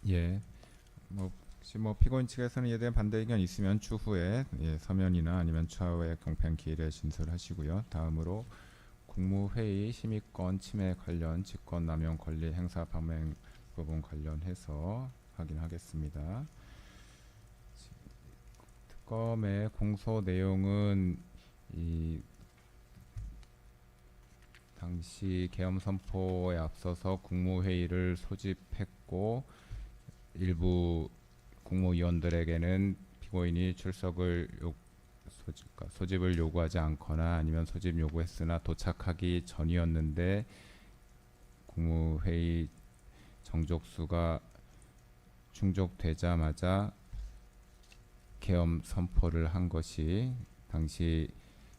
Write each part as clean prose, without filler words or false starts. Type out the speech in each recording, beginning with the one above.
예, 혹시 피고인 측에서는 이에 대한 반대 의견 있으면 추후에 서면이나 아니면 추후에 경판 기일에 진술하시고요. 다음으로 국무회의 심의권 침해 관련 직권남용 권리 행사 범행 부분 관련해서 확인하겠습니다. 특검의 공소 내용은 이 당시 계엄 선포에 앞서서 국무회의를 소집했고 일부 국무위원들에게는 피고인이 소집을 요구하지 않거나 아니면 소집 요구했으나 도착하기 전이었는데 국무회의 정족수가 충족되자마자 계엄 선포를 한 것이 당시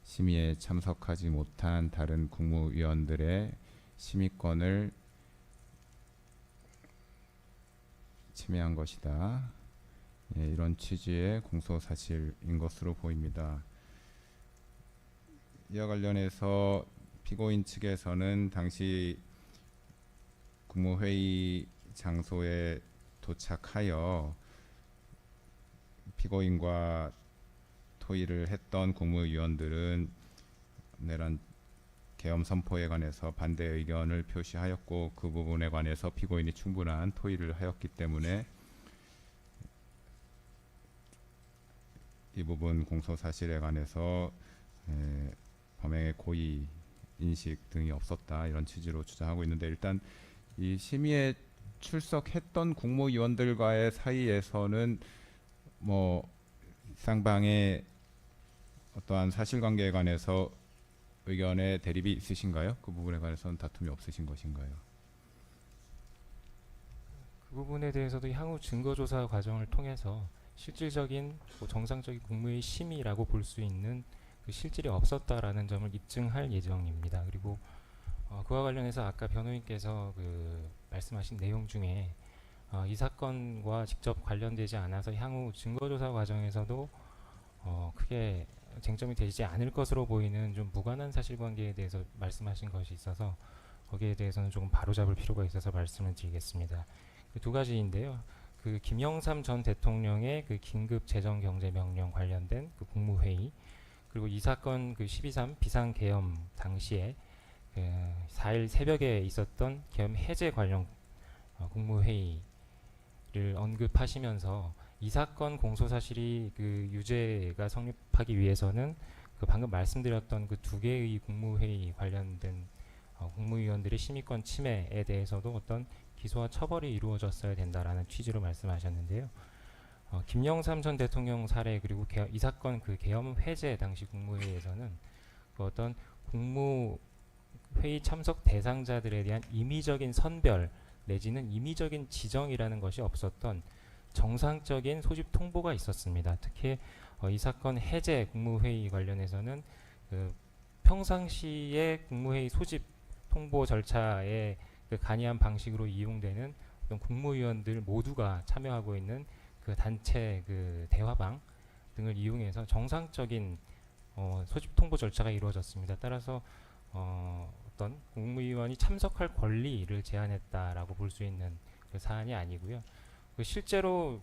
심의에 참석하지 못한 다른 국무위원들의 심의권을 침해한 것이다. 이런 취지의 공소사실인 것으로 보입니다. 이와 관련해서 피고인 측에서는 당시 국무회의 장소에 도착하여 피고인과 토의를 했던 국무위원들은 내란 계엄 선포에 관해서 반대 의견을 표시하였고 그 부분에 관해서 피고인이 충분한 토의를 하였기 때문에 이 부분 공소 사실에 관해서 범행의 고의 인식 등이 없었다 이런 취지로 주장하고 있는데, 일단 이 심의에 출석했던 국무위원들과의 사이에서는 쌍방의 어떠한 사실관계에 관해서 의견의 대립이 있으신가요? 그 부분에 관해서는 다툼이 없으신 것인가요? 그 부분에 대해서도 향후 증거조사 과정을 통해서 실질적인 정상적인 국무회의 심의라고 볼 수 있는 그 실질이 없었다라는 점을 입증할 예정입니다. 그리고 그와 관련해서 아까 변호인께서 말씀하신 내용 중에 이 사건과 직접 관련되지 않아서 향후 증거조사 과정에서도 크게 쟁점이 되지 않을 것으로 보이는 좀 무관한 사실관계에 대해서 말씀하신 것이 있어서 거기에 대해서는 조금 바로잡을 필요가 있어서 말씀을 드리겠습니다. 두 가지인데요. 김영삼 전 대통령의 긴급 재정경제명령 관련된 국무회의, 그리고 이 사건 12.3 비상계엄 당시에 4일 새벽에 있었던 계엄 해제 관련 국무회의를 언급하시면서 이 사건 공소사실이 유죄가 성립하기 위해서는 방금 말씀드렸던 두 개의 국무회의 관련된 국무위원들의 심의권 침해에 대해서도 어떤 기소와 처벌이 이루어졌어야 된다라는 취지로 말씀하셨는데요. 김영삼 전 대통령 사례 그리고 이 사건 계엄 해제 당시 국무회의에서는 어떤 국무회의 참석 대상자들에 대한 임의적인 선별 내지는 임의적인 지정이라는 것이 없었던 정상적인 소집 통보가 있었습니다. 특히 이 사건 해제 국무회의 관련해서는 평상시에 국무회의 소집 통보 절차에 간이한 방식으로 이용되는 어떤 국무위원들 모두가 참여하고 있는 단체 대화방 등을 이용해서 정상적인 소집 통보 절차가 이루어졌습니다. 따라서 어떤 국무위원이 참석할 권리를 제한했다라고 볼 수 있는 사안이 아니고요. 실제로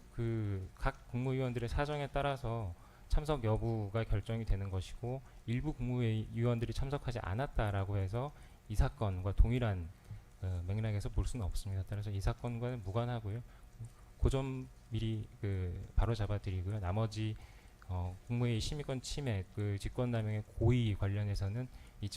각 국무위원들의 사정에 따라서 참석 여부가 결정이 되는 것이고, 일부 국무위원들이 참석하지 않았다라고 해서 이 사건과 동일한 맥락에서 볼 수는 없습니다. 따라서 이 사건과는 무관하고요. 그 점 미리 바로 잡아드리고요. 나머지 국무회의 심의권 침해, 직권남용의 고의 관련해서는